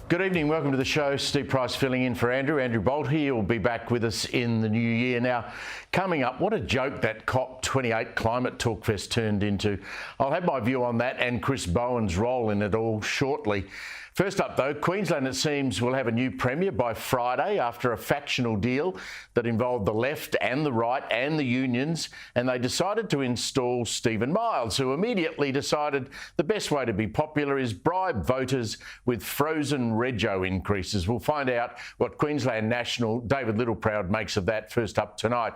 Good evening, welcome to the show. Steve Price filling in for Andrew. Andrew Bolt here will be back with us in the new year. Now, coming up, what a joke that COP28 climate talkfest turned into. I'll have my view on that and Chris Bowen's role in it all shortly. First up though, Queensland it seems will have a new premier by Friday after a factional deal that involved the left and the right and the unions, and they decided to install Stephen Miles, who immediately decided the best way to be popular is bribe voters with frozen rego increases. We'll find out what Queensland National David Littleproud makes of that first up tonight.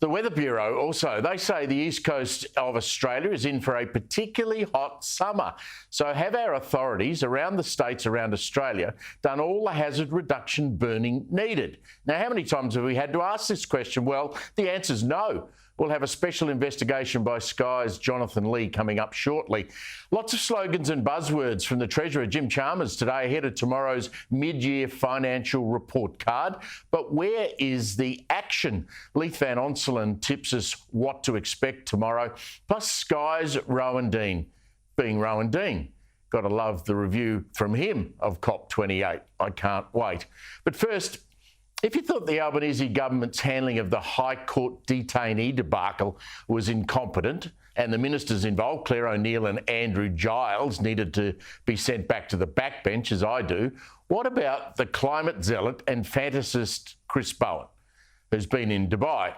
The Weather Bureau also, they say the east coast of Australia is in for a particularly hot summer. So have our authorities around the states around Australia done all the hazard reduction burning needed? Now, how many times have we had to ask this question? Well, the answer's no. We'll have a special investigation by Sky's Jonathan Lee coming up shortly. Lots of slogans and buzzwords from the Treasurer, Jim Chalmers, today ahead of tomorrow's mid-year financial report card. But where is the action? Leith Van Onselen tips us what to expect tomorrow. Plus Sky's Rowan Dean, being Rowan Dean. Got to love the review from him of COP28. I can't wait. But first, if you thought the Albanese government's handling of the High Court detainee debacle was incompetent and the ministers involved, Claire O'Neill and Andrew Giles, needed to be sent back to the backbench, as I do, what about the climate zealot and fantasist Chris Bowen, who's been in Dubai?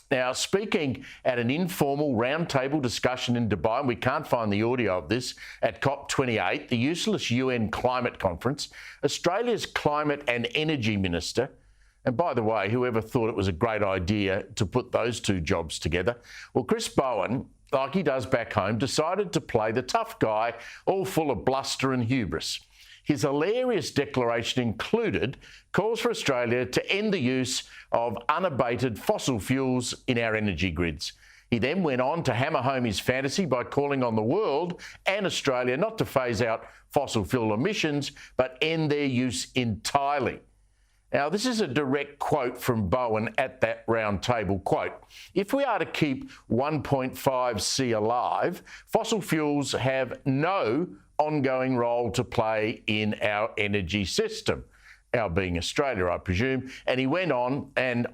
Now, speaking at an informal roundtable discussion in Dubai, and we can't find the audio of this, at COP28, the useless UN climate conference, Australia's climate and energy minister, and by the way, whoever thought it was a great idea to put those two jobs together? Well, Chris Bowen, like he does back home, decided to play the tough guy, all full of bluster and hubris. His hilarious declaration included calls for Australia to end the use of unabated fossil fuels in our energy grids. He then went on to hammer home his fantasy by calling on the world and Australia not to phase out fossil fuel emissions, but end their use entirely. Now, this is a direct quote from Bowen at that round table. Quote, if we are to keep 1.5C alive, fossil fuels have no ongoing role to play in our energy system. Our being Australia, I presume. And he went on, and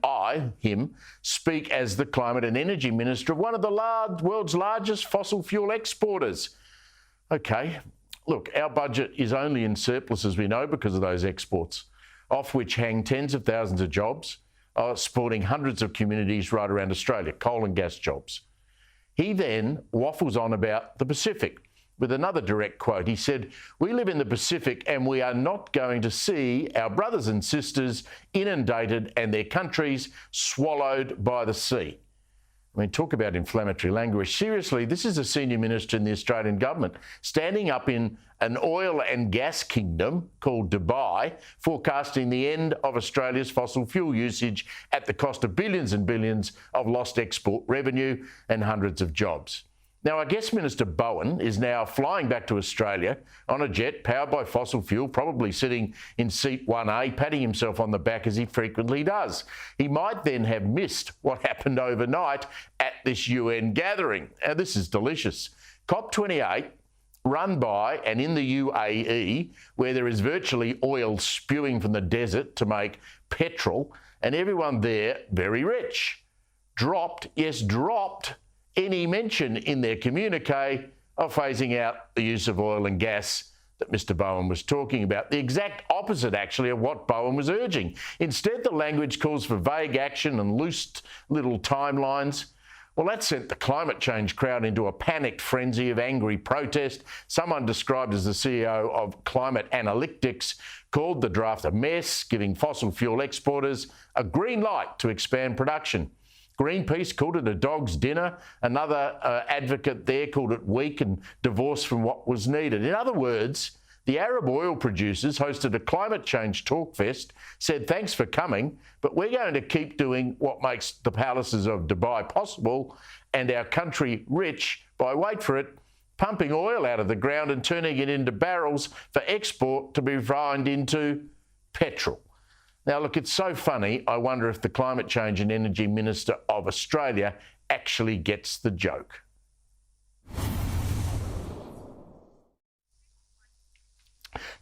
him, speak as the climate and energy minister of one of the world's largest fossil fuel exporters. Okay, look, our budget is only in surplus, as we know, because of those exports, off which hang tens of thousands of jobs, supporting hundreds of communities right around Australia, coal and gas jobs. He then waffles on about the Pacific with another direct quote. He said, we live in the Pacific and we are not going to see our brothers and sisters inundated and their countries swallowed by the sea. I mean, talk about inflammatory language. Seriously, this is a senior minister in the Australian government standing up in an oil and gas kingdom called Dubai, forecasting the end of Australia's fossil fuel usage at the cost of billions and billions of lost export revenue and hundreds of jobs. Now, I guess Minister Bowen is now flying back to Australia on a jet powered by fossil fuel, probably sitting in seat 1A, patting himself on the back as he frequently does. He might then have missed what happened overnight at this UN gathering. Now, this is delicious. COP28, run by and in the UAE, where there is virtually oil spewing from the desert to make petrol, and everyone there very rich. Dropped any mention in their communique of phasing out the use of oil and gas that Mr Bowen was talking about. The exact opposite, actually, of what Bowen was urging. Instead, the language calls for vague action and loose little timelines. Well, that sent the climate change crowd into a panicked frenzy of angry protest. Someone described as the CEO of Climate Analytics called the draft a mess, giving fossil fuel exporters a green light to expand production. Greenpeace called it a dog's dinner. Another advocate there called it weak and divorced from what was needed. In other words, the Arab oil producers hosted a climate change talkfest, said thanks for coming, but we're going to keep doing what makes the palaces of Dubai possible and our country rich by, wait for it, pumping oil out of the ground and turning it into barrels for export to be refined into petrol. Now, look, it's so funny, I wonder if the Climate Change and Energy Minister of Australia actually gets the joke.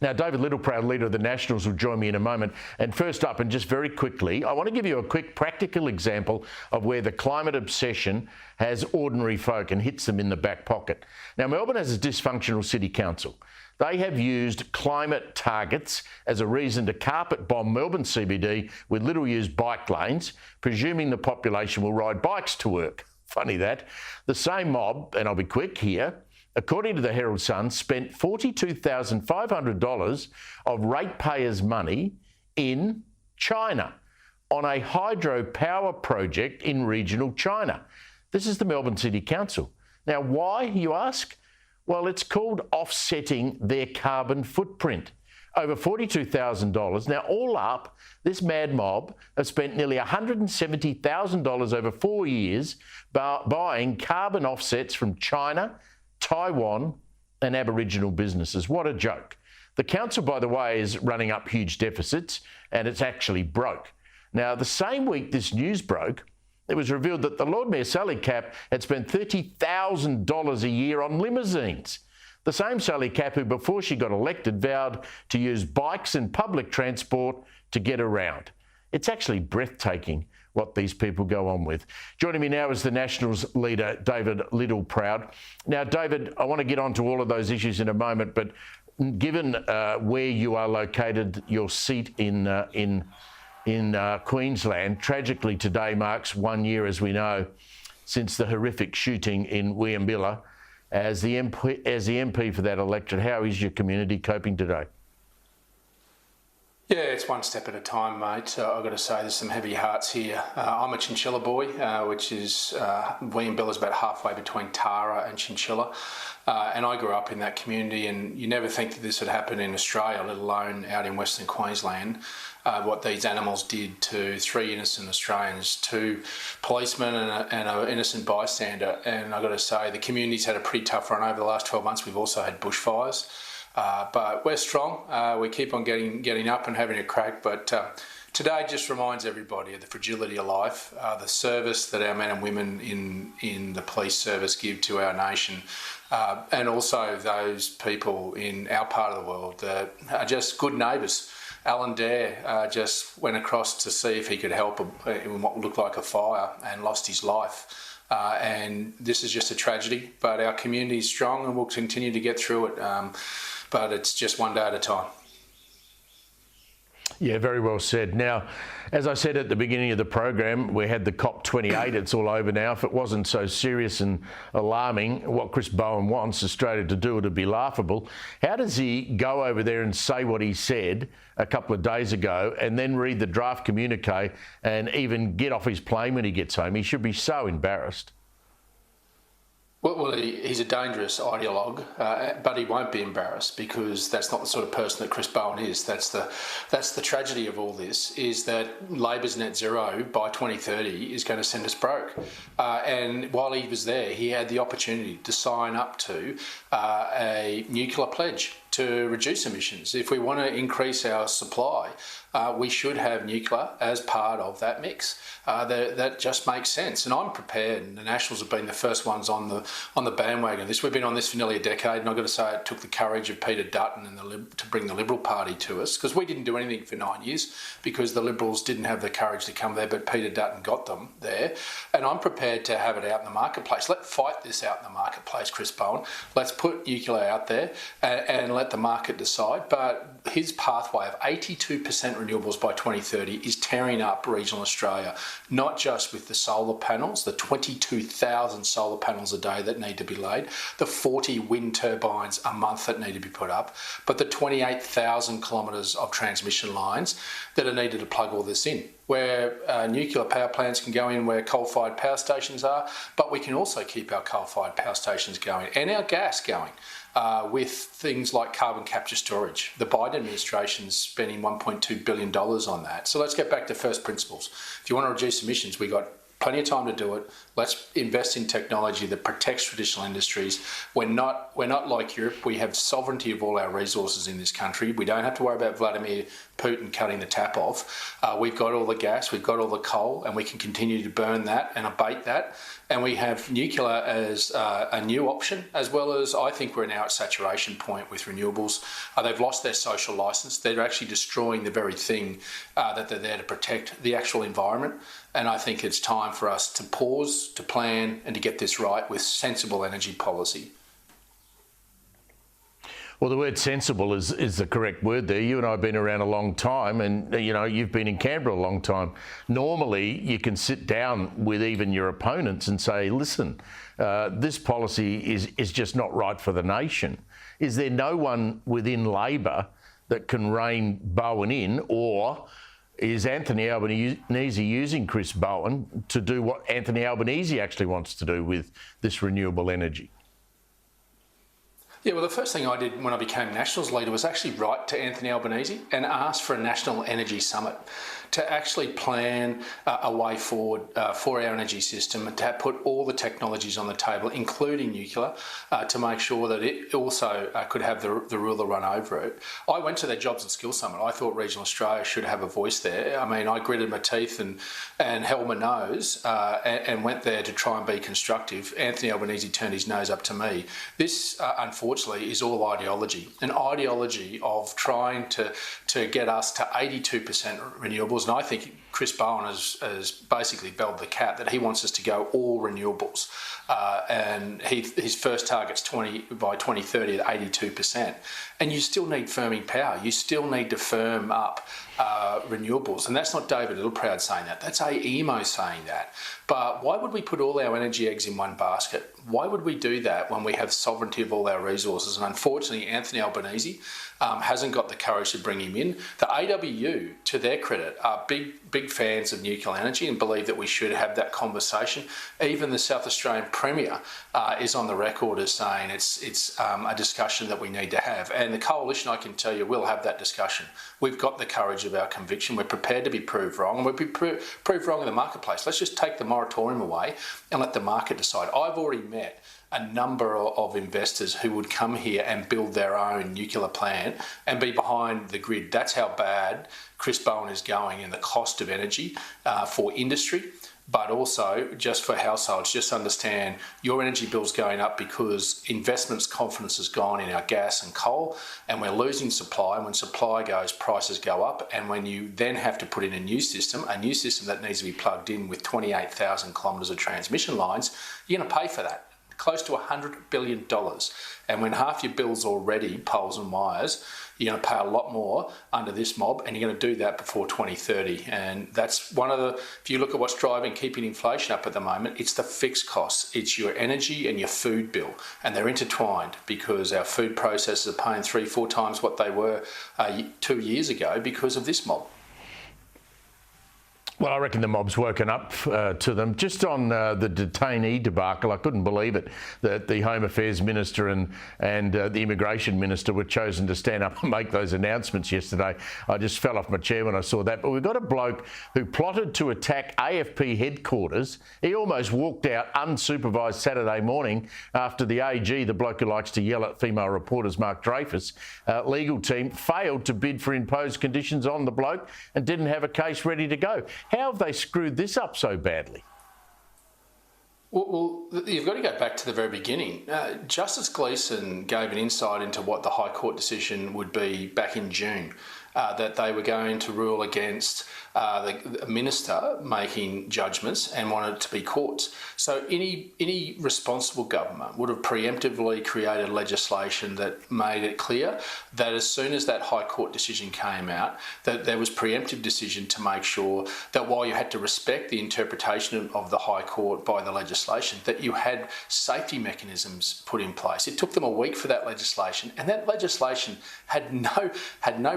Now, David Littleproud, leader of the Nationals, will join me in a moment. And first up, and just very quickly, I want to give you a quick practical example of where the climate obsession has ordinary folk and hits them in the back pocket. Now, Melbourne has a dysfunctional city council. They have used climate targets as a reason to carpet bomb Melbourne CBD with little used bike lanes, presuming the population will ride bikes to work. Funny that. The same mob, and I'll be quick here, according to the Herald Sun, spent $42,500 of ratepayers' money in China on a hydropower project in regional China. This is the Melbourne City Council. Now, why, you ask? Well, it's called offsetting their carbon footprint. Over $42,000. Now, all up, this mad mob have spent nearly $170,000 over 4 years buying carbon offsets from China, Taiwan and Aboriginal businesses. What a joke. The council, by the way, is running up huge deficits and it's actually broke. Now, the same week this news broke, it was revealed that the Lord Mayor Sally Capp had spent $30,000 a year on limousines. The same Sally Capp who, before she got elected, vowed to use bikes and public transport to get around. It's actually breathtaking what these people go on with. Joining me now is the Nationals leader, David Littleproud. Now, David, I want to get on to all of those issues in a moment, but given where you are located, your seat in Queensland, tragically today marks 1 year, as we know, since the horrific shooting in Weambilla. As the MP for that electorate, how is your community coping today? Yeah, it's one step at a time, mate. I've got to say there's some heavy hearts here. I'm a Chinchilla boy, which is, Weambilla's about halfway between Tara and Chinchilla. And I grew up in that community, and you never think that this would happen in Australia, let alone out in Western Queensland. What these animals did to 3 innocent Australians, 2 policemen and an innocent bystander. And I've got to say, the community's had a pretty tough run over the last 12 months. We've also had bushfires. But we're strong. We keep on getting up and having a crack. But today just reminds everybody of the fragility of life, the service that our men and women in the police service give to our nation, and also those people in our part of the world that are just good neighbours. Alan Dare just went across to see if he could help in what looked like a fire and lost his life. And this is just a tragedy, but our community is strong and we'll continue to get through it. But it's just one day at a time. Yeah, very well said. Now, as I said at the beginning of the program, we had the COP28. It's all over now. If it wasn't so serious and alarming, what Chris Bowen wants Australia to do, it would be laughable. How does he go over there and say what he said a couple of days ago and then read the draft communique and even get off his plane when he gets home? He should be so embarrassed. Well, he's a dangerous ideologue, but he won't be embarrassed because that's not the sort of person that Chris Bowen is. That's the tragedy of all this, is that Labor's net zero by 2030 is going to send us broke. And while he was there, he had the opportunity to sign up to a nuclear pledge to reduce emissions. If we want to increase our supply, we should have nuclear as part of that mix. That just makes sense. And I'm prepared, and the Nationals have been the first ones on the bandwagon. We've been on this for nearly a decade, and I've got to say it took the courage of Peter Dutton and to bring the Liberal Party to us, because we didn't do anything for 9 years because the Liberals didn't have the courage to come there, but Peter Dutton got them there. And I'm prepared to have it out in the marketplace. Let's fight this out in the marketplace, Chris Bowen. Let's put nuclear out there and let the market decide. But his pathway of 82% renewables by 2030 is tearing up regional Australia, not just with the solar panels, the 22,000 solar panels a day that need to be laid, the 40 wind turbines a month that need to be put up, but the 28,000 kilometres of transmission lines that are needed to plug all this in, where nuclear power plants can go in where coal-fired power stations are, but we can also keep our coal-fired power stations going and our gas going. With things like carbon capture storage. The Biden administration's spending $1.2 billion on that. So let's get back to first principles. If you want to reduce emissions, we've got plenty of time to do it. Let's invest in technology that protects traditional industries. We're not like Europe. We have sovereignty of all our resources in this country. We don't have to worry about Vladimir Putin cutting the tap off. We've got all the gas, we've got all the coal, and we can continue to burn that and abate that. And we have nuclear as a new option, as well as I think we're now at saturation point with renewables. They've lost their social licence. They're actually destroying the very thing that they're there to protect, the actual environment. And I think it's time for us to pause, to plan, and to get this right with sensible energy policy. Well, the word sensible is the correct word there. You and I have been around a long time, and you've been in Canberra a long time. Normally, you can sit down with even your opponents and say, listen, this policy is just not right for the nation. Is there no one within Labor that can rein Bowen in, or is Anthony Albanese using Chris Bowen to do what Anthony Albanese actually wants to do with this renewable energy? Yeah, well, the first thing I did when I became Nationals leader was actually write to Anthony Albanese and ask for a national energy summit to actually plan a way forward for our energy system and to put all the technologies on the table, including nuclear, to make sure that it also could have the ruler run over it. I went to their Jobs and Skills Summit. I thought regional Australia should have a voice there. I mean, I gritted my teeth and held my nose and went there to try and be constructive. Anthony Albanese turned his nose up to me. This, unfortunately, is all ideology, an ideology of trying to get us to 82% renewables. And I think Chris Bowen has basically belled the cat that he wants us to go all renewables. And his first target's by 2030 at 82%. And you still need firming power. You still need to firm up renewables. And that's not David Littleproud saying that. That's AEMO saying that. But why would we put all our energy eggs in one basket? Why would we do that when we have sovereignty of all our resources? And unfortunately, Anthony Albanese hasn't got the courage to bring him in. The AWU, to their credit, are big fans of nuclear energy and believe that we should have that conversation. Even the South Australian Premier is on the record as saying it's a discussion that we need to have. And the coalition, I can tell you, will have that discussion. We've got the courage of our conviction. We're prepared to be proved wrong, and we'll be proved wrong in the marketplace. Let's just take the moratorium away and let the market decide. I've already met a number of investors who would come here and build their own nuclear plant and be behind the grid. That's how bad Chris Bowen is going in the cost of energy for industry, but also just for households. Just understand your energy bill's going up because investments' confidence has gone in our gas and coal, and we're losing supply. And when supply goes, prices go up. And when you then have to put in a new system that needs to be plugged in with 28,000 kilometres of transmission lines, you're going to pay for that. Close to $100 billion. And when half your bill's already poles and wires, you're going to pay a lot more under this mob, and you're going to do that before 2030. And that's one of the, if you look at what's keeping inflation up at the moment, it's the fixed costs. It's your energy and your food bill. And they're intertwined because our food processors are paying 3-4 times what they were 2 years ago because of this mob. Well, I reckon the mob's woken up to them. Just on the detainee debacle, I couldn't believe it that the Home Affairs Minister and the Immigration Minister were chosen to stand up and make those announcements yesterday. I just fell off my chair when I saw that. But we've got a bloke who plotted to attack AFP headquarters. He almost walked out unsupervised Saturday morning after the AG, the bloke who likes to yell at female reporters, Mark Dreyfus, legal team, failed to bid for imposed conditions on the bloke and didn't have a case ready to go. How have they screwed this up so badly? Well, you've got to go back to the very beginning. Justice Gleeson gave an insight into what the High Court decision would be back in June, that they were going to rule against the minister making judgments and wanted it to be courts. So any responsible government would have preemptively created legislation that made it clear that as soon as that High Court decision came out, that there was preemptive decision to make sure that while you had to respect the interpretation of the High Court by the legislation, that you had safety mechanisms put in place. It took them a week for that legislation, and that legislation had no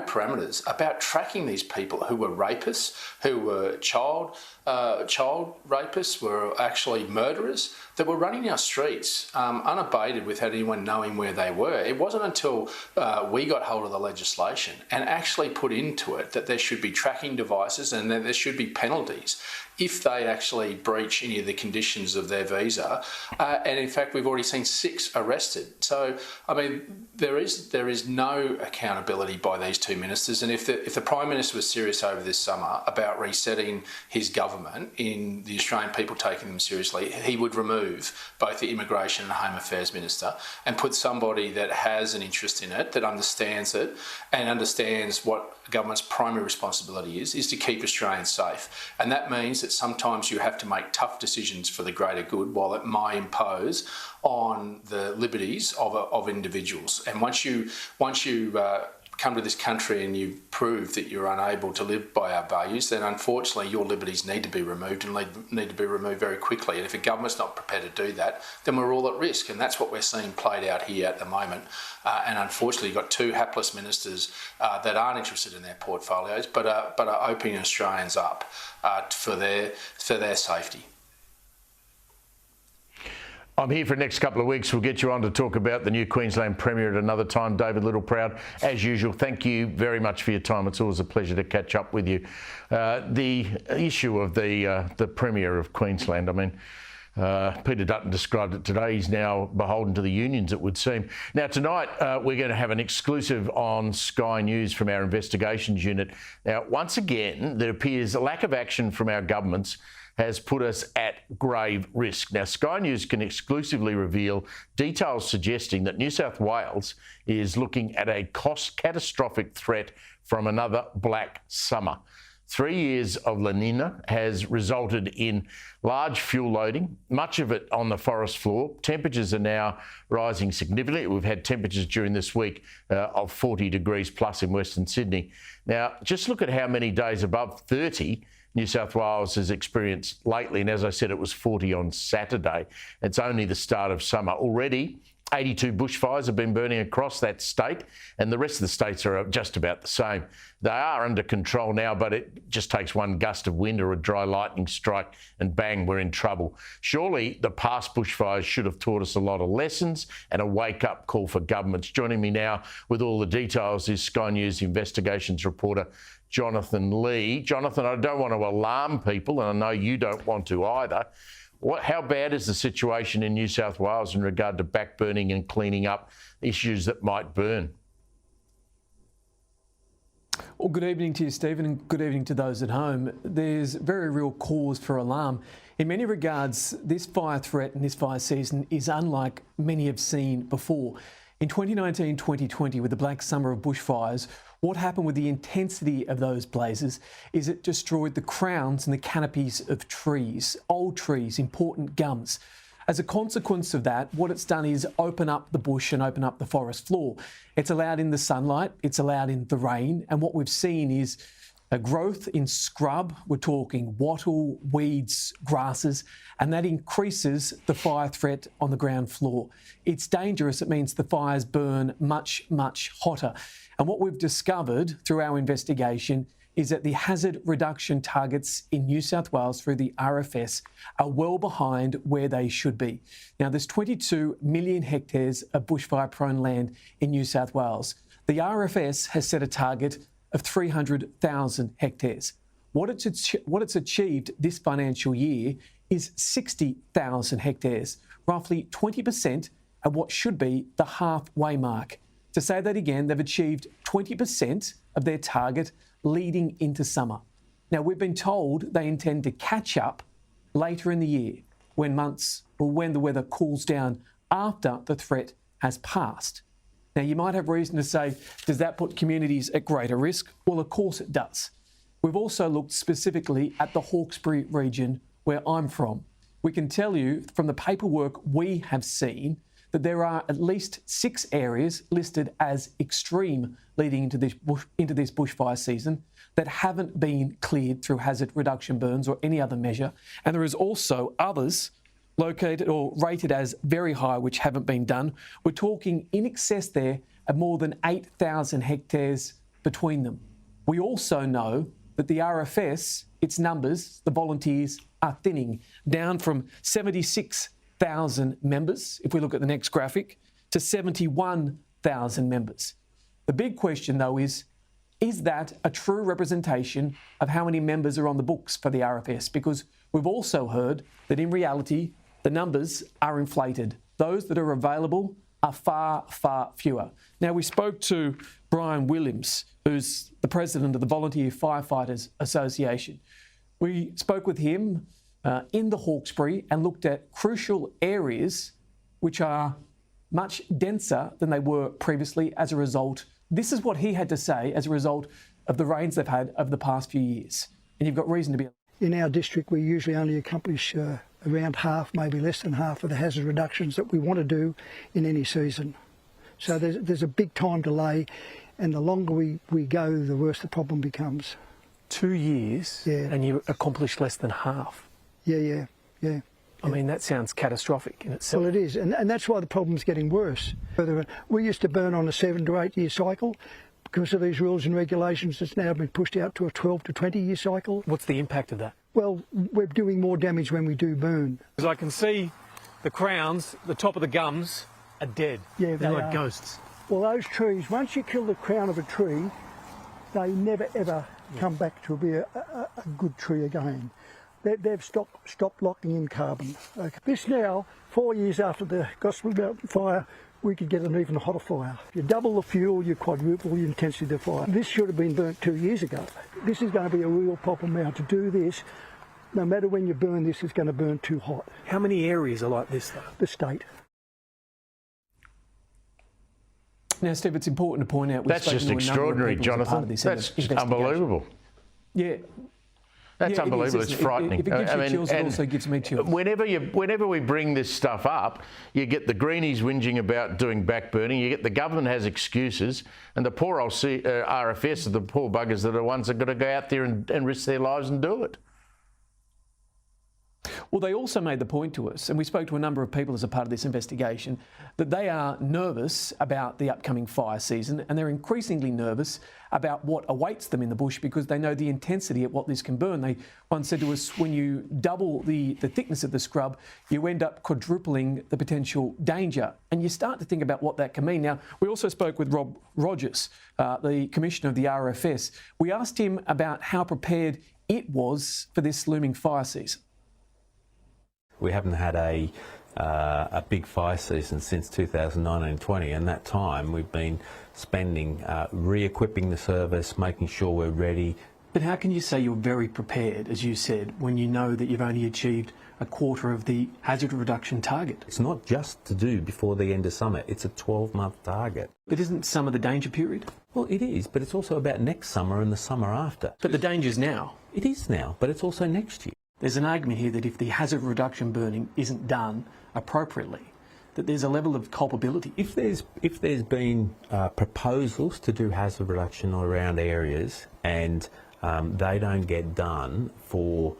parameters about tracking these people who were rapists, who were child rapists, were actually murderers, that were running our streets unabated without anyone knowing where they were. It wasn't until we got hold of the legislation and actually put into it that there should be tracking devices and that there should be penalties if they actually breach any of the conditions of their visa. And in fact, we've already seen 6 arrested. So, I mean, there is no accountability by these two ministers. And if the Prime Minister was serious over this summer about resetting his government in the Australian people taking them seriously, he would remove both the Immigration and Home Affairs Minister and put somebody that has an interest in it, that understands it, and understands what government's primary responsibility is to keep Australians safe. And that means that sometimes you have to make tough decisions for the greater good, while it may impose on the liberties of individuals. And once you come to this country and you prove that you're unable to live by our values, then unfortunately your liberties need to be removed, and need to be removed very quickly. And if a government's not prepared to do that, then we're all at risk. And that's what we're seeing played out here at the moment. And unfortunately, you've got 2 hapless ministers that aren't interested in their portfolios, but are opening Australians up for their safety. I'm here for the next couple of weeks. We'll get you on to talk about the new Queensland Premier at another time. David Littleproud, as usual, thank you very much for your time. It's always a pleasure to catch up with you. The issue of the Premier of Queensland, I mean, Peter Dutton described it today. He's now beholden to the unions, it would seem. Now, tonight, we're going to have an exclusive on Sky News from our investigations unit. Now, once again, there appears a lack of action from our governments has put us at grave risk. Now, Sky News can exclusively reveal details suggesting that New South Wales is looking at a catastrophic threat from another black summer. 3 years of La Nina has resulted in large fuel loading, much of it on the forest floor. Temperatures are now rising significantly. We've had temperatures during this week of 40 degrees plus in Western Sydney. Now, just look at how many days above 30 New South Wales has experienced lately. And as I said, it was 40 on Saturday. It's only the start of summer. Already, 82 bushfires have been burning across that state, and the rest of the states are just about the same. They are under control now, but it just takes one gust of wind or a dry lightning strike and bang, we're in trouble. Surely the past bushfires should have taught us a lot of lessons and a wake-up call for governments. Joining me now with all the details is Sky News investigations reporter Jonathan Lee. Jonathan, I don't want to alarm people, and I know you don't want to either. How bad is the situation in New South Wales in regard to backburning and cleaning up issues that might burn? Well, good evening to you, Stephen, and good evening to those at home. There's very real cause for alarm. In many regards, this fire threat and this fire season is unlike many have seen before. In 2019-2020, with the Black Summer of bushfires, what happened with the intensity of those blazes is it destroyed the crowns and the canopies of trees, old trees, important gums. As a consequence of that, what it's done is open up the bush and open up the forest floor. It's allowed in the sunlight, it's allowed in the rain, and what we've seen is a growth in scrub. We're talking wattle, weeds, grasses, and that increases the fire threat on the ground floor. It's dangerous. It means the fires burn much, much hotter. And what we've discovered through our investigation is that the hazard reduction targets in New South Wales through the RFS are well behind where they should be. Now, there's 22 million hectares of bushfire-prone land in New South Wales. The RFS has set a target of 300,000 hectares. What it's achieved this financial year is 60,000 hectares, roughly 20% of what should be the halfway mark. To say that again, they've achieved 20% of their target leading into summer. Now, we've been told they intend to catch up later in the year when the weather cools down after the threat has passed. Now, you might have reason to say, does that put communities at greater risk? Well, of course it does. We've also looked specifically at the Hawkesbury region where I'm from. We can tell you from the paperwork we have seen that there are at least 6 areas listed as extreme leading into this bushfire season that haven't been cleared through hazard reduction burns or any other measure. And there is also others located or rated as very high, which haven't been done. We're talking in excess there of more than 8,000 hectares between them. We also know that the RFS, its numbers, the volunteers, are thinning, down from 76,000 members, if we look at the next graphic, to 71,000 members. The big question, though, is Is that a true representation of how many members are on the books for the RFS? Because we've also heard that in reality, the numbers are inflated. Those that are available are far, far fewer. Now, we spoke to Brian Williams, who's the president of the Volunteer Firefighters Association. We spoke with him in the Hawkesbury and looked at crucial areas which are much denser than they were previously as a result. This is what he had to say as a result of the rains they've had over the past few years. And you've got reason to be... In our district, we usually only accomplish around half, maybe less than half of the hazard reductions that we want to do in any season. So there's a big time delay, and the longer we go, the worse the problem becomes. 2 years, Yeah. and you accomplished less than half. Yeah. I mean, that sounds catastrophic in itself. Well, it is, and that's why the problem's getting worse. We used to burn on a 7 to 8 year cycle. Because of these rules and regulations, it's now been pushed out to a 12 to 20 year cycle. What's the impact of that? Well, we're doing more damage when we do burn. Because I can see the crowns, the top of the gums are dead. Yeah, they're like are. ghosts. Well, those trees, once you kill the crown of a tree, they never ever come back to be a good tree again. They've stopped locking in carbon. This now, 4 years after the Gospel Mountain fire, we could get an even hotter fire. You double the fuel, you quadruple the intensity of the fire. This should have been burnt 2 years ago. This is going to be a real problem now. To do this, no matter when you burn this, it's going to burn too hot. How many areas are like this, though? The state. Now, Steve, it's important to point out... That's just extraordinary, Jonathan. That's unbelievable. Yeah. That's unbelievable. It's frightening. If it gives you chills, it also gives me chills. Whenever we bring this stuff up, you get the greenies whinging about doing backburning. You get the government has excuses, and the poor old RFS are the poor buggers that are the ones that are going to go out there and risk their lives and do it. Well, they also made the point to us, and we spoke to a number of people as a part of this investigation, that they are nervous about the upcoming fire season, and they're increasingly nervous about what awaits them in the bush because they know the intensity at what this can burn. They once said to us, when you double the thickness of the scrub, you end up quadrupling the potential danger. And you start to think about what that can mean. Now, we also spoke with Rob Rogers, the Commissioner of the RFS. We asked him about how prepared it was for this looming fire season. We haven't had a big fire season since 2019-20, and that time we've been spending re-equipping the service, making sure we're ready. But how can you say you're very prepared, as you said, when you know that you've only achieved a quarter of the hazard reduction target? It's not just to do before the end of summer, it's a 12-month target. But isn't summer the danger period? Well, it is, but it's also about next summer and the summer after. But the danger's now. It is now, but it's also next year. There's an argument here that if the hazard reduction burning isn't done appropriately, that there's a level of culpability. If there's been proposals to do hazard reduction around areas and they don't get done for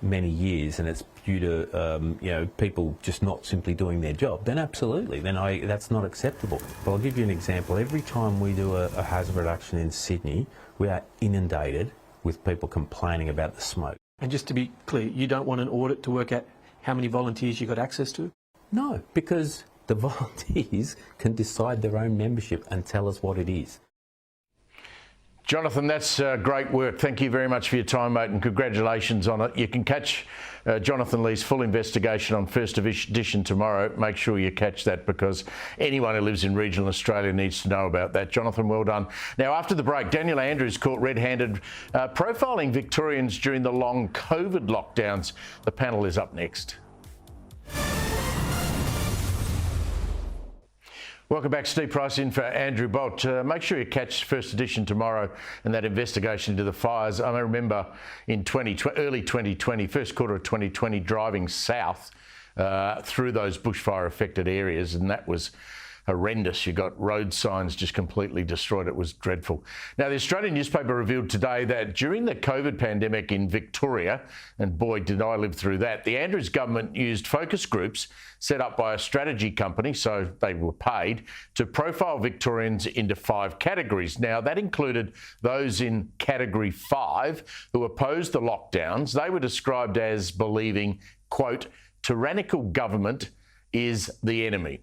many years, and it's due to people just not simply doing their job, then absolutely, that's not acceptable. But I'll give you an example. Every time we do a hazard reduction in Sydney, we are inundated with people complaining about the smoke. And just to be clear, you don't want an audit to work out how many volunteers you got access to? No, because the volunteers can decide their own membership and tell us what it is. Jonathan, that's great work. Thank you very much for your time, mate, and congratulations on it. You can catch Jonathan Lee's full investigation on First Edition tomorrow. Make sure you catch that because anyone who lives in regional Australia needs to know about that. Jonathan, well done. Now, after the break, Daniel Andrews caught red-handed profiling Victorians during the long COVID lockdowns. The panel is up next. Welcome back. Steve Price in for Andrew Bolt. Make sure you catch First Edition tomorrow and that investigation into the fires. I remember in early 2020, first quarter of 2020, driving south through those bushfire affected areas, and that was horrendous. You got road signs just completely destroyed. It was dreadful. Now, the Australian newspaper revealed today that during the COVID pandemic in Victoria, and boy, did I live through that, the Andrews government used focus groups set up by a strategy company, so they were paid, to profile Victorians into 5 categories. Now, that included those in Category 5 who opposed the lockdowns. They were described as believing, quote, tyrannical government is the enemy.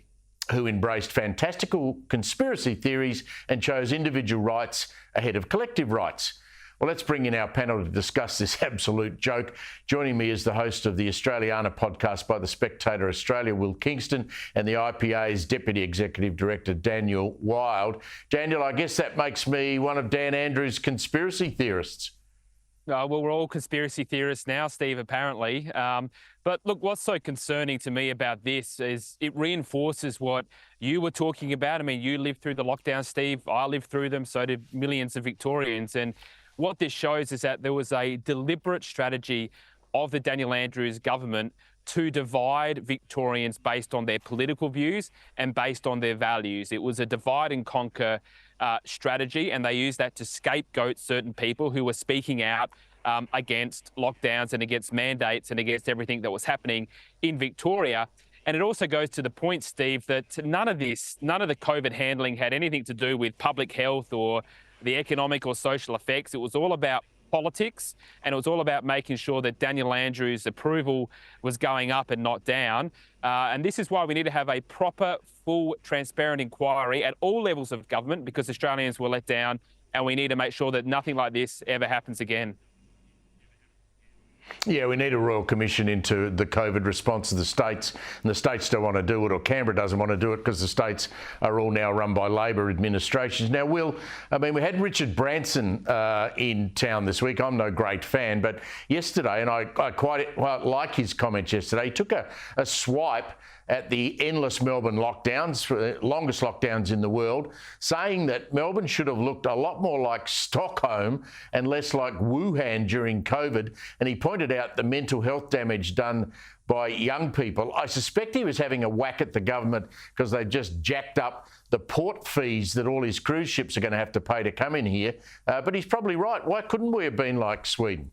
who embraced fantastical conspiracy theories and chose individual rights ahead of collective rights. Well, let's bring in our panel to discuss this absolute joke. Joining me is the host of the Australiana podcast by The Spectator Australia, Will Kingston, and the IPA's Deputy Executive Director, Daniel Wild. Daniel, I guess that makes me one of Dan Andrews' conspiracy theorists. Well, we're all conspiracy theorists now, Steve, apparently. But look, what's so concerning to me about this is it reinforces what you were talking about. I mean, you lived through the lockdown, Steve. I lived through them, so did millions of Victorians. And what this shows is that there was a deliberate strategy of the Daniel Andrews government to divide Victorians based on their political views and based on their values. It was a divide and conquer strategy, and they used that to scapegoat certain people who were speaking out against lockdowns and against mandates and against everything that was happening in Victoria. And it also goes to the point, Steve, that none of the COVID handling had anything to do with public health or the economic or social effects. It was all about politics, and it was all about making sure that Daniel Andrews' approval was going up and not down. And this is why we need to have a proper, full, transparent inquiry at all levels of government, because Australians were let down, and we need to make sure that nothing like this ever happens again. Yeah, we need a Royal Commission into the COVID response of the states, and the states don't want to do it, or Canberra doesn't want to do it, because the states are all now run by Labor administrations. Now, Will, I mean, we had Richard Branson in town this week. I'm no great fan, but yesterday, and I quite like his comments yesterday, he took a swipe at the endless Melbourne lockdowns, longest lockdowns in the world, saying that Melbourne should have looked a lot more like Stockholm and less like Wuhan during COVID. And he pointed out the mental health damage done by young people. I suspect he was having a whack at the government because they just jacked up the port fees that all his cruise ships are going to have to pay to come in here. But he's probably right. Why couldn't we have been like Sweden?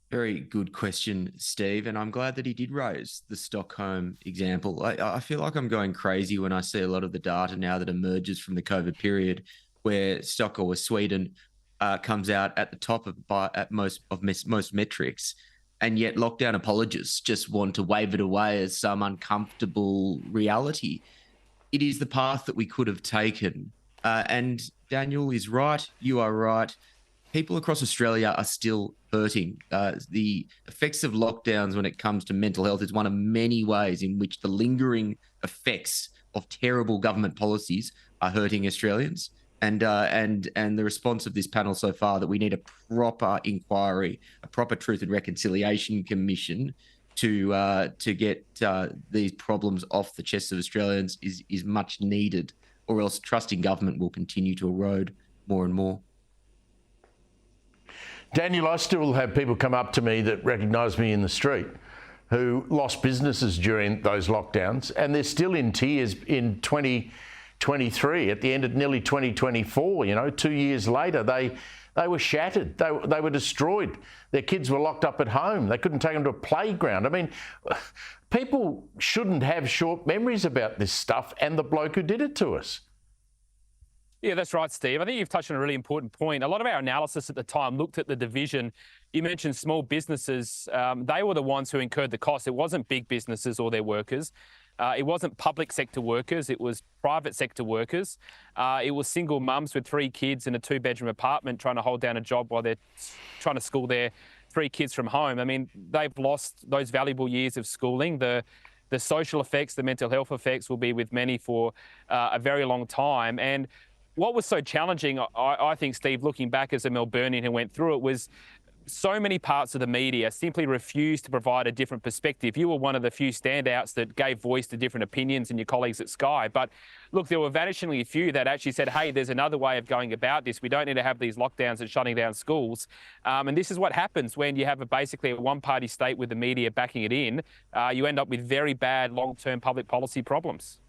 Very good question, Steve, and I'm glad that he did raise the Stockholm example. I feel like I'm going crazy when I see a lot of the data now that emerges from the COVID period, where Stockholm or Sweden comes out at the top of most metrics, and yet lockdown apologists just want to wave it away as some uncomfortable reality. It is the path that we could have taken, and Daniel is right. You are right. People across Australia are still hurting. The effects of lockdowns when it comes to mental health is one of many ways in which the lingering effects of terrible government policies are hurting Australians. And the response of this panel so far that we need a proper inquiry, a proper Truth and Reconciliation Commission to get these problems off the chests of Australians is much needed, or else trust in government will continue to erode more and more. Daniel, I still have people come up to me that recognise me in the street who lost businesses during those lockdowns, and they're still in tears in 2023, at the end of nearly 2024. You know, 2 years later, they were shattered. They were destroyed. Their kids were locked up at home. They couldn't take them to a playground. I mean, people shouldn't have short memories about this stuff and the bloke who did it to us. Yeah, that's right, Steve. I think you've touched on a really important point. A lot of our analysis at the time looked at the division. You mentioned small businesses. They were the ones who incurred the cost. It wasn't big businesses or their workers. It wasn't public sector workers. It was private sector workers. It was single mums with 3 kids in a 2-bedroom apartment trying to hold down a job while they're trying to school their 3 kids from home. I mean, they've lost those valuable years of schooling. The social effects, the mental health effects will be with many for a very long time. And what was so challenging, I think, Steve, looking back as a Melburnian who went through it, was so many parts of the media simply refused to provide a different perspective. You were one of the few standouts that gave voice to different opinions in your colleagues at Sky. But look, there were vanishingly few that actually said, hey, there's another way of going about this. We don't need to have these lockdowns and shutting down schools. And this is what happens when you have basically a one-party state with the media backing it in. You end up with very bad long-term public policy problems.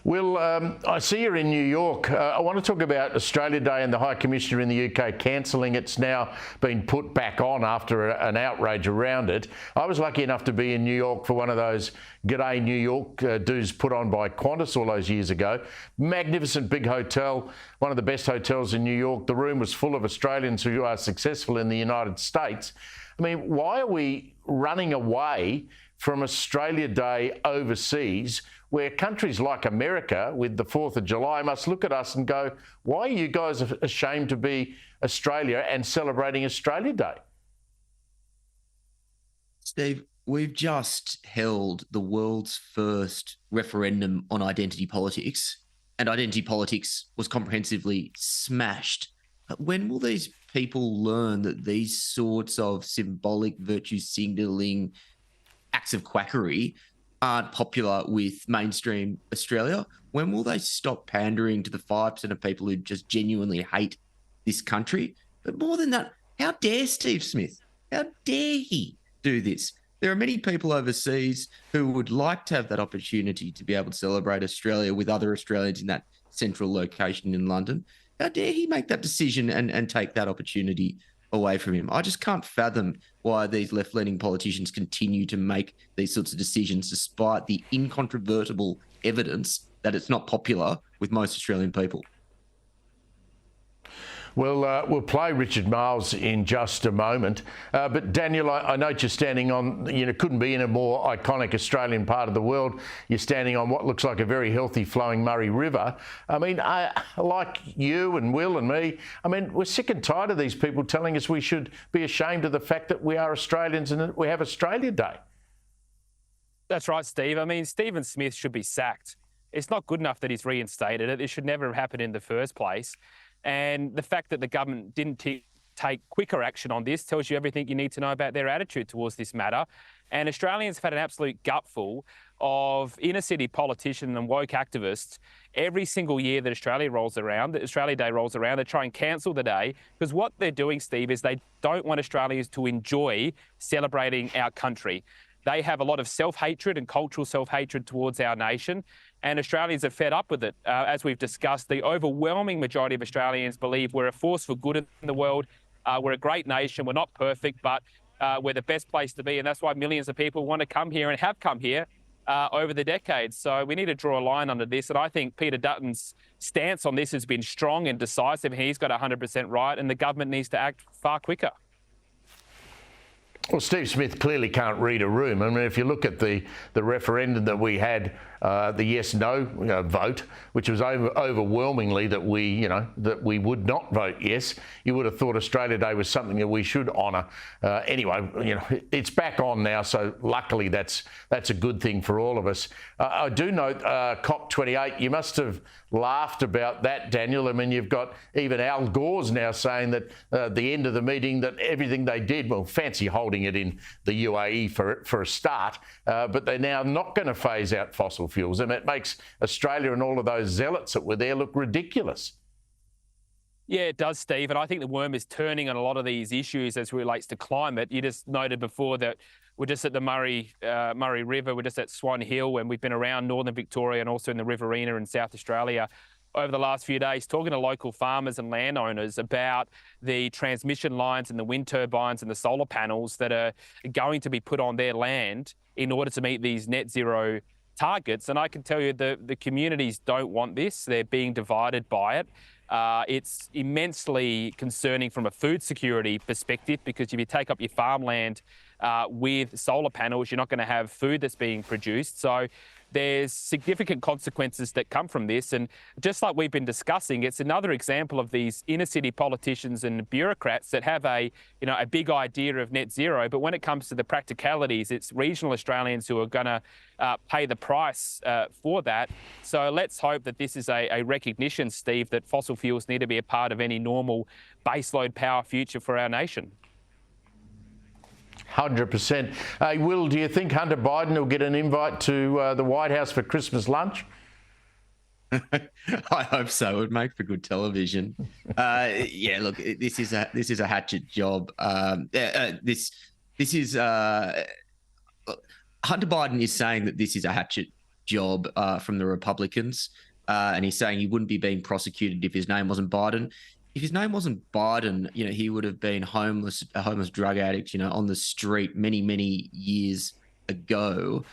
Will, I see you're in New York. I want to talk about Australia Day and the High Commissioner in the UK cancelling. It's now been put back on after an outrage around it. I was lucky enough to be in New York for one of those G'day New York do's put on by Qantas all those years ago. Magnificent big hotel, one of the best hotels in New York. The room was full of Australians who are successful in the United States. I mean, why are we running away from Australia Day overseas, where countries like America with the 4th of July must look at us and go, why are you guys ashamed to be Australia and celebrating Australia Day? Steve, we've just held the world's first referendum on identity politics, and identity politics was comprehensively smashed. When will these people learn that these sorts of symbolic virtue signalling acts of quackery aren't popular with mainstream Australia? When will they stop pandering to the 5% of people who just genuinely hate this country? But more than that, how dare Steve Smith? How dare he do this? There are many people overseas who would like to have that opportunity to be able to celebrate Australia with other Australians in that central location in London. How dare he make that decision and take that opportunity away from him? I just can't fathom why these left-leaning politicians continue to make these sorts of decisions despite the incontrovertible evidence that it's not popular with most Australian people. Well, we'll play Richard Marles in just a moment. But Daniel, I note you're standing on, couldn't be in a more iconic Australian part of the world. You're standing on what looks like a very healthy flowing Murray River. I mean, like you and Will and me, I mean, we're sick and tired of these people telling us we should be ashamed of the fact that we are Australians and that we have Australia Day. That's right, Steve. I mean, Stephen Smith should be sacked. It's not good enough that he's reinstated it. It should never have happened in the first place. And the fact that the government didn't take quicker action on this tells you everything you need to know about their attitude towards this matter. And Australians have had an absolute gutful of inner city politicians and woke activists every single year that Australia Day rolls around, they try and cancel the day, because what they're doing, Steve, is they don't want Australians to enjoy celebrating our country. They have a lot of self-hatred and cultural self-hatred towards our nation, and Australians are fed up with it. As we've discussed, the overwhelming majority of Australians believe we're a force for good in the world. We're a great nation. We're not perfect, but we're the best place to be, and that's why millions of people want to come here and have come here over the decades. So we need to draw a line under this, and I think Peter Dutton's stance on this has been strong and decisive, and he's got 100% right, and the government needs to act far quicker. Well, Steve Smith clearly can't read a room. I mean, if you look at the referendum that we had, the yes/no vote, which was overwhelmingly that we would not vote yes, you would have thought Australia Day was something that we should honour. Anyway, it's back on now, so luckily that's a good thing for all of us. I do note COP28. You must have laughed about that, Daniel. I mean, you've got even Al Gore's now saying that at the end of the meeting that everything they did, well, fancy holding it in the UAE for a start, but they're now not going to phase out fossil fuels, and it makes Australia and all of those zealots that were there look ridiculous. Yeah, it does, Steve. And I think the worm is turning on a lot of these issues as it relates to climate. You just noted before that we're just at the Murray River, we're just at Swan Hill, and we've been around northern Victoria and also in the Riverina in South Australia over the last few days, talking to local farmers and landowners about the transmission lines and the wind turbines and the solar panels that are going to be put on their land in order to meet these net zero targets. And I can tell you the communities don't want this. They're being divided by it. It's immensely concerning from a food security perspective, because if you take up your farmland with solar panels, you're not going to have food that's being produced. So there's significant consequences that come from this. And just like we've been discussing, it's another example of these inner city politicians and bureaucrats that have a big idea of net zero. But when it comes to the practicalities, it's regional Australians who are going to pay the price for that. So let's hope that this is a recognition, Steve, that fossil fuels need to be a part of any normal baseload power future for our nation. 100%. Hey, Will, do you think Hunter Biden will get an invite to the White House for Christmas lunch? I hope so. It would make for good television. Yeah, look, this is a hatchet job. This is Hunter Biden is saying that this is a hatchet job from the Republicans. And he's saying he wouldn't be being prosecuted if his name wasn't Biden. If his name wasn't Biden, he would have been a homeless drug addict, on the street many, many years ago.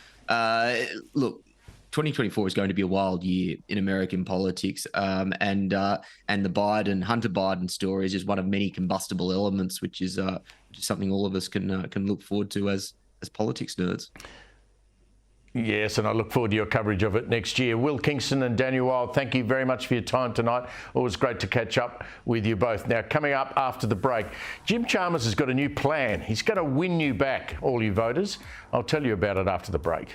Look, 2024 is going to be a wild year in American politics, and the Hunter Biden story is just one of many combustible elements, which is something all of us can look forward to as politics nerds. Yes, and I look forward to your coverage of it next year. Will Kingston and Daniel Wild, thank you very much for your time tonight. Always great to catch up with you both. Now, coming up after the break, Jim Chalmers has got a new plan. He's going to win you back, all you voters. I'll tell you about it after the break.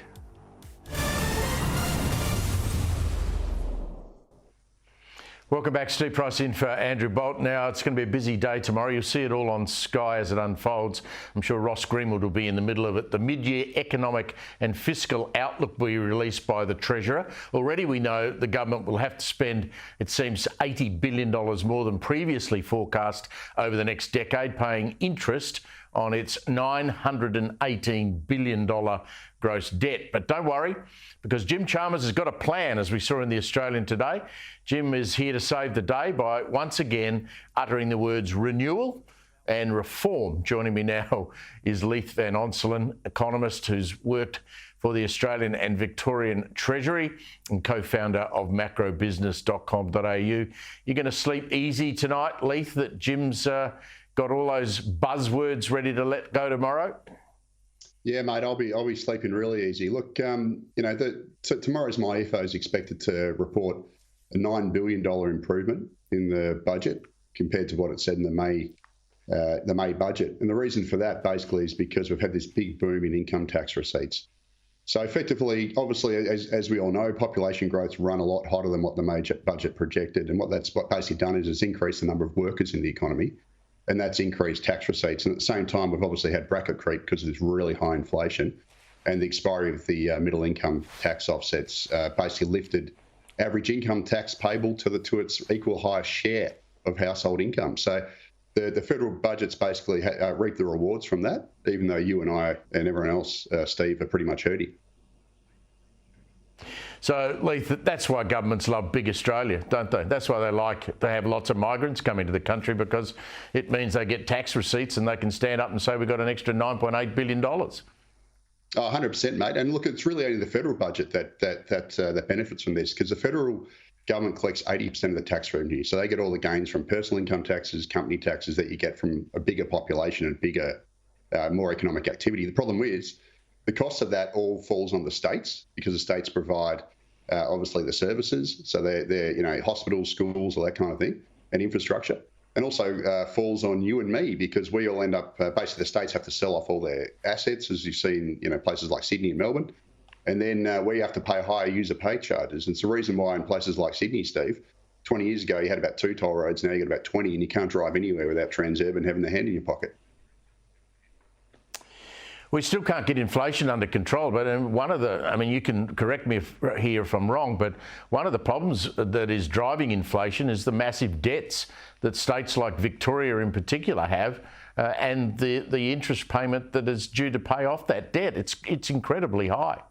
Welcome back. Steve Price in for Andrew Bolt. Now, it's going to be a busy day tomorrow. You'll see it all on Sky as it unfolds. I'm sure Ross Greenwood will be in the middle of it. The mid-year economic and fiscal outlook will be released by the Treasurer. Already we know the government will have to spend, it seems, $80 billion more than previously forecast over the next decade, paying interest on its $918 billion gross debt. But don't worry, because Jim Chalmers has got a plan, as we saw in the Australian today. Jim is here to save the day by once again uttering the words renewal and reform. Joining me now is Leith Van Onselen, economist who's worked for the Australian and Victorian Treasury and co-founder of macrobusiness.com.au. You're going to sleep easy tonight, Leith, that Jim's got all those buzzwords ready to let go tomorrow? Yeah, mate, I'll be sleeping really easy. Look, tomorrow's MyEFO is expected to report a $9 billion improvement in the budget compared to what it said in the May budget. And the reason for that basically is because we've had this big boom in income tax receipts. So effectively, obviously, as we all know, population growth's run a lot hotter than what the major budget projected. And what basically done is it's increased the number of workers in the economy, and that's increased tax receipts. And at the same time, we've obviously had bracket creep because of this really high inflation, and the expiry of the middle income tax offsets basically lifted average income tax payable to its equal highest share of household income. So the federal budget's basically reaped the rewards from that, even though you and I and everyone else, Steve, are pretty much hurting. So, Leith, that's why governments love big Australia, don't they? That's why they have lots of migrants coming to the country, because it means they get tax receipts and they can stand up and say we've got an extra $9.8 billion. 100%, mate. And look, it's really only the federal budget that benefits from this, because the federal government collects 80% of the tax revenue. So they get all the gains from personal income taxes, company taxes that you get from a bigger population and bigger, more economic activity. The problem is the cost of that all falls on the states, because the states provide obviously the services. So they're hospitals, schools, all that kind of thing, and infrastructure. And also falls on you and me, because we all end up, basically the states have to sell off all their assets, as you've seen, places like Sydney and Melbourne. And then we have to pay higher user pay charges. And it's the reason why in places like Sydney, Steve, 20 years ago, you had about 2 toll roads, now you got about 20, and you can't drive anywhere without Transurban having the hand in your pocket. We still can't get inflation under control, but you can correct me here if I'm wrong, but one of the problems that is driving inflation is the massive debts that states like Victoria in particular have, and the interest payment that is due to pay off that debt. It's incredibly high.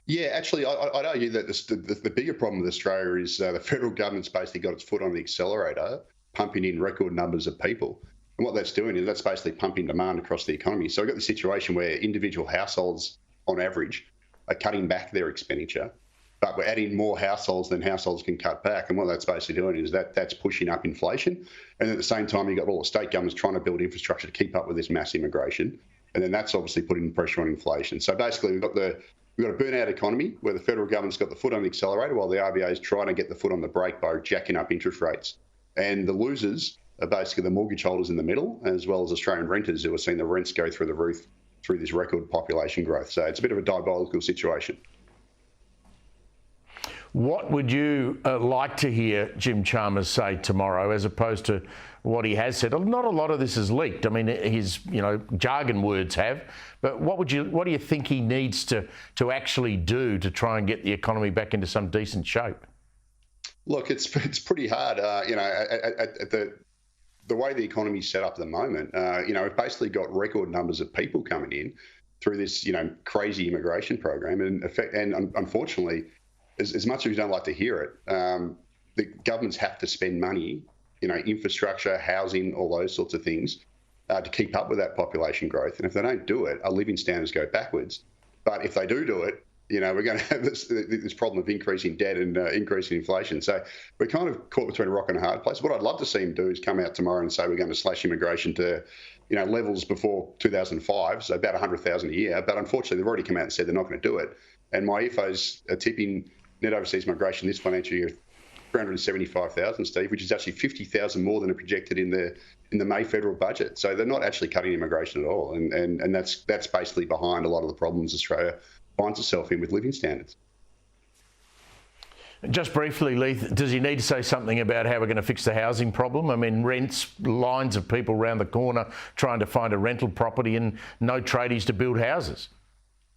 Yeah, actually, I'd argue that the bigger problem with Australia is the federal government's basically got its foot on the accelerator, pumping in record numbers of people. And what that's doing is that's basically pumping demand across the economy. So we've got the situation where individual households, on average, are cutting back their expenditure, but we're adding more households than households can cut back. And what that's basically doing is that's pushing up inflation. And at the same time, you've got all the state governments trying to build infrastructure to keep up with this mass immigration. And then that's obviously putting pressure on inflation. So basically, we've got a burnout economy where the federal government's got the foot on the accelerator while the RBA is trying to get the foot on the brake by jacking up interest rates. And the losers are basically the mortgage holders in the middle, as well as Australian renters who are seeing the rents go through the roof through this record population growth. So it's a bit of a diabolical situation. What would you like to hear Jim Chalmers say tomorrow, as opposed to what he has said? Not a lot of this is leaked. I mean, his jargon words have, but what do you think he needs to actually do to try and get the economy back into some decent shape? Look, it's pretty hard. The way the economy's set up at the moment, we've basically got record numbers of people coming in. through this, crazy immigration program. And unfortunately, as much as we don't like to hear it, the governments have to spend money, infrastructure, housing, all those sorts of things, to keep up with that population growth. And if they don't do it, our living standards go backwards. But if they do it, we're going to have this problem of increasing debt and increasing inflation. So we're kind of caught between a rock and a hard place. What I'd love to see them do is come out tomorrow and say we're going to slash immigration to, levels before 2005, so about 100,000 a year. But unfortunately, they've already come out and said they're not going to do it. And my EFOs are tipping net overseas migration this financial year 375,000, Steve, which is actually 50,000 more than are projected in the May federal budget. So they're not actually cutting immigration at all, and that's basically behind a lot of the problems Australia finds itself in with living standards. Just briefly, Leith, does he need to say something about how we're going to fix the housing problem? I mean, rents, lines of people around the corner trying to find a rental property and no tradies to build houses.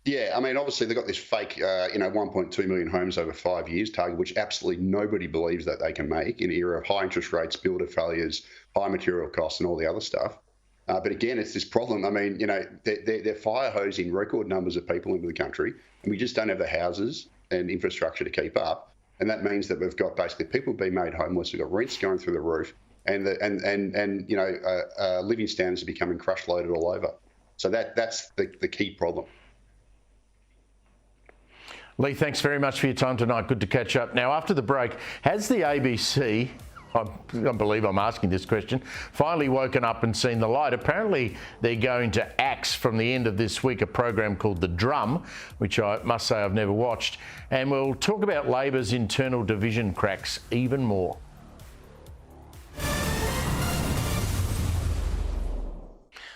Yeah, I mean, obviously they've got this fake, 1.2 million homes over 5 years target, which absolutely nobody believes that they can make in an era of high interest rates, builder failures, high material costs and all the other stuff. But again, it's this problem. I mean, they're fire hosing record numbers of people into the country, and we just don't have the houses and infrastructure to keep up. And that means that we've got basically people being made homeless, we've got rents going through the roof, and living standards are becoming crush loaded all over. So that's the key problem. Lee, thanks very much for your time tonight. Good to catch up. Now, after the break, has the ABC, I can't believe I'm asking this question, finally woken up and seen the light? Apparently, they're going to axe from the end of this week a program called The Drum, which I must say I've never watched. And we'll talk about Labor's internal division cracks even more.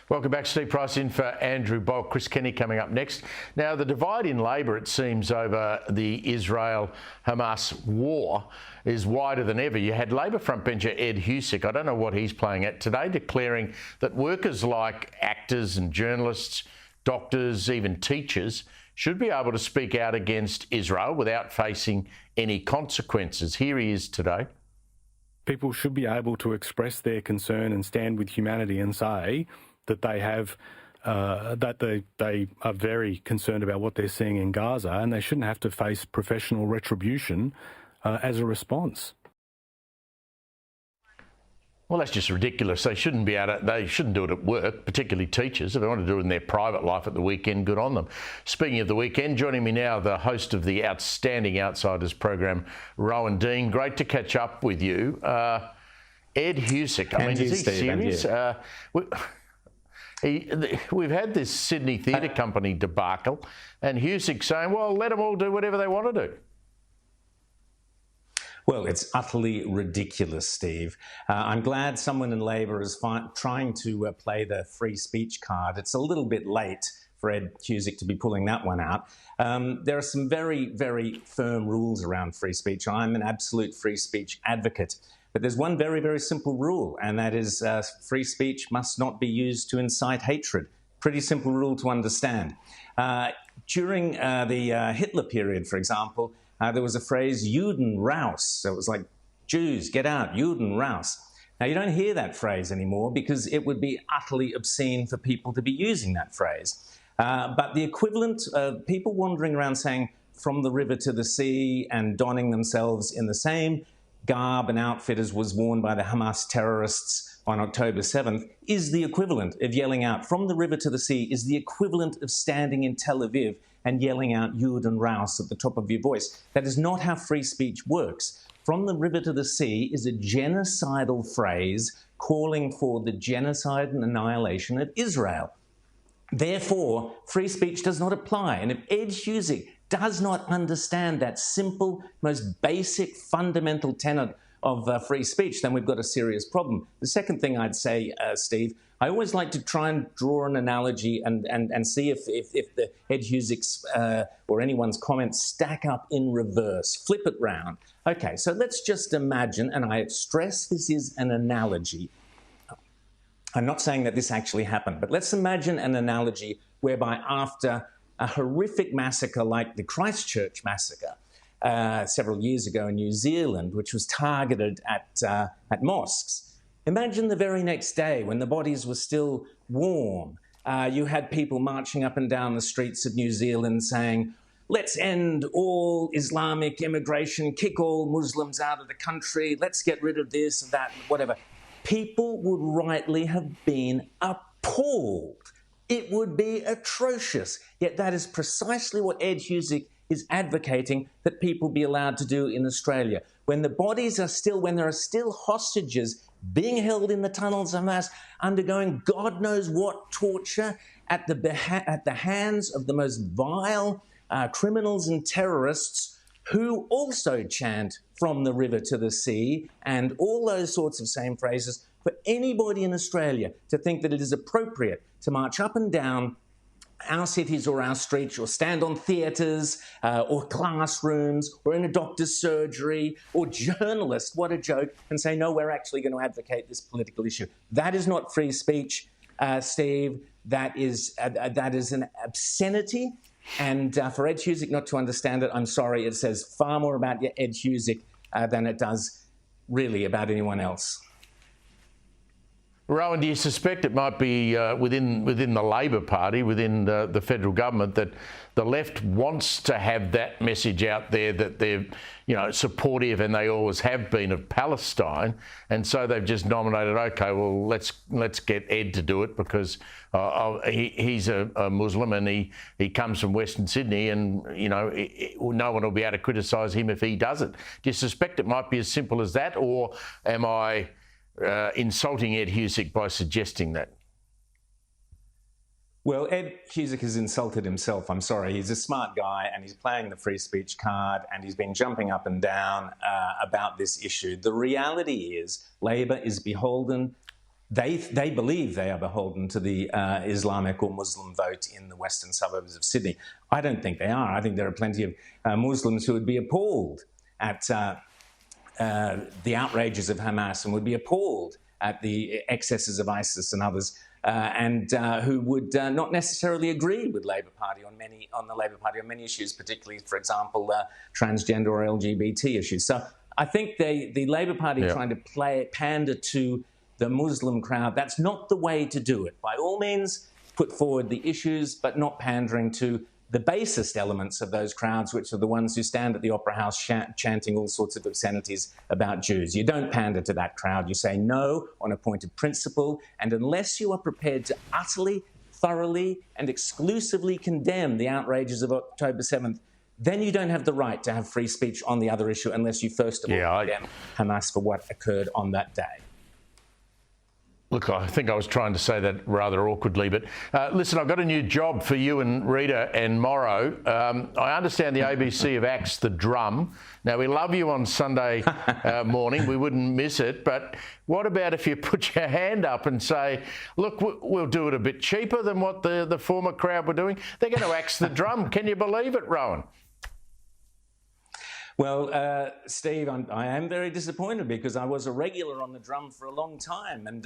Welcome back. Steve Price in for Andrew Bolt. Chris Kenny coming up next. Now, the divide in Labor, it seems, over the Israel-Hamas war is wider than ever. You had Labor frontbencher Ed Husic, I don't know what he's playing at today, declaring that workers like actors and journalists, doctors, even teachers, should be able to speak out against Israel without facing any consequences. Here he is today. People should be able to express their concern and stand with humanity and say that they have, that they are very concerned about what they're seeing in Gaza, and they shouldn't have to face professional retribution as a response. Well, that's just ridiculous. They shouldn't be able to, they shouldn't do it at work, particularly teachers. If they want to do it in their private life at the weekend, good on them. Speaking of the weekend, joining me now, the host of the Outstanding Outsiders program, Rowan Dean. Great to catch up with you. Ed Husic, I mean, is he serious? We've had this Sydney Theatre Company debacle, and Husic saying, well, let them all do whatever they want to do. Well, it's utterly ridiculous, Steve. I'm glad someone in Labor is trying to play the free speech card. It's a little bit late for Ed Husic to be pulling that one out. There are some very, very firm rules around free speech. I'm an absolute free speech advocate. But there's one very, very simple rule, and that is free speech must not be used to incite hatred. Pretty simple rule to understand. During the Hitler period, for example, there was a phrase, Juden raus. So it was like, Jews, get out, Juden raus. Now, you don't hear that phrase anymore because it would be utterly obscene for people to be using that phrase. But the equivalent of people wandering around saying, from the river to the sea, and donning themselves in the same garb and outfit as was worn by the Hamas terrorists on October 7th is the equivalent of yelling out from the river to the sea, is the equivalent of standing in Tel Aviv and yelling out Juden raus at the top of your voice. That is not how free speech works. From the river to the sea is a genocidal phrase calling for the genocide and annihilation of Israel. Therefore, free speech does not apply. And if Ed Husic does not understand that simple, most basic, fundamental tenet of free speech, then we've got a serious problem. The second thing I'd say, Steve, I always like to try and draw an analogy and see if the Ed Husic's or anyone's comments stack up in reverse. Flip it round. Okay, so let's just imagine, and I stress this is an analogy. I'm not saying that this actually happened, but let's imagine an analogy whereby after a horrific massacre like the Christchurch massacre several years ago in New Zealand, which was targeted at mosques. Imagine the very next day when the bodies were still warm, You had people marching up and down the streets of New Zealand saying, let's end all Islamic immigration, kick all Muslims out of the country, let's get rid of this and that, whatever. People would rightly have been appalled. It would be atrocious. Yet that is precisely what Ed Husic is advocating that people be allowed to do in Australia. When the bodies are still, when there are still hostages being held in the tunnels of Hamas, undergoing God knows what torture at the hands of the most vile criminals and terrorists who also chant from the river to the sea and all those sorts of same phrases, for anybody in Australia to think that it is appropriate to march up and down our cities or our streets or stand on theatres or classrooms or in a doctor's surgery or journalists, what a joke, and say, no, we're actually going to advocate this political issue. That is not free speech, Steve. That is an obscenity. And for Ed Husic not to understand it, I'm sorry, it says far more about Ed Husic than it does really about anyone else. Rowan, do you suspect it might be within the Labor Party, within the federal government, that the left wants to have that message out there that they're, supportive, and they always have been, of Palestine, and so they've just nominated, okay, well, let's get Ed to do it because he's a Muslim and he comes from Western Sydney, and no one will be able to criticise him if he does it. Do you suspect it might be as simple as that, or am I insulting Ed Husic by suggesting that? Well, Ed Husic has insulted himself. I'm sorry. He's a smart guy and he's playing the free speech card and he's been jumping up and down about this issue. The reality is Labor is beholden. They believe they are beholden to the Islamic or Muslim vote in the western suburbs of Sydney. I don't think they are. I think there are plenty of Muslims who would be appalled at the outrages of Hamas and would be appalled at the excesses of ISIS and others, and who would not necessarily agree with Labor Party on the Labor Party on many issues, particularly, for example, transgender or LGBT issues. So I think the Labor Party trying to pander to the Muslim crowd, that's not the way to do it. By all means, put forward the issues, but not pandering to the basest elements of those crowds, which are the ones who stand at the Opera House chanting all sorts of obscenities about Jews. You don't pander to that crowd. You say no on a point of principle. And unless you are prepared to utterly, thoroughly, and exclusively condemn the outrages of October 7th, then you don't have the right to have free speech on the other issue unless you first of all condemn Hamas for what occurred on that day. Look, I think I was trying to say that rather awkwardly, but listen, I've got a new job for you and Rita and Morrow. I understand the ABC have axed the drum. Now, we love you on Sunday morning. We wouldn't miss it. But what about if you put your hand up and say, look, we'll do it a bit cheaper than what the former crowd were doing? They're going to axe the drum. Can you believe it, Rowan? Well, Steve, I am very disappointed because I was a regular on the drum for a long time. And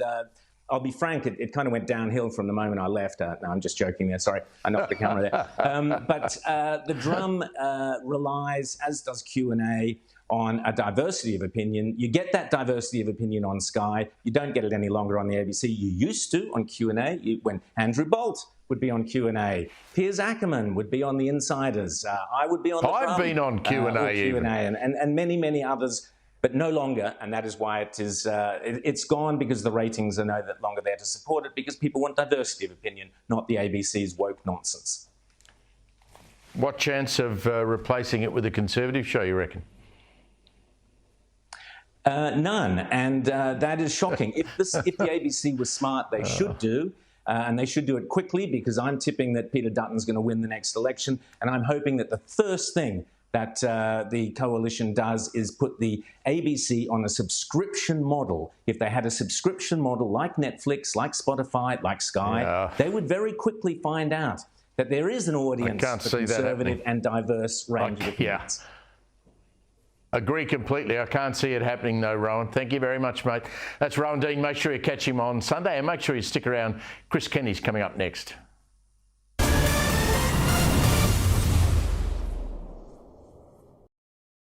I'll be frank, it kind of went downhill from the moment I left. No, I'm just joking there. Sorry, I knocked the camera there. But the drum relies, as does Q&A, on a diversity of opinion. You get that diversity of opinion on Sky. You don't get it any longer on the ABC. You used to on Q&A when Andrew Bolt would be on Q&A. Piers Ackerman would be on The Insiders. I would be on the drum. I've been on Q&A and many, many others, but no longer. And that is why it is. It's gone because the ratings are no longer there to support it because people want diversity of opinion, not the ABC's woke nonsense. What chance of replacing it with a Conservative show, you reckon? None, and that is shocking. If the ABC was smart, they should do. And they should do it quickly because I'm tipping that Peter Dutton's going to win the next election. And I'm hoping that the first thing that the coalition does is put the ABC on a subscription model. If they had a subscription model like Netflix, like Spotify, like Sky, they would very quickly find out that there is an audience for conservative and diverse range of opinions. Agree completely. I can't see it happening though, Rowan. Thank you very much, mate. That's Rowan Dean. Make sure you catch him on Sunday and make sure you stick around. Chris Kenny's coming up next.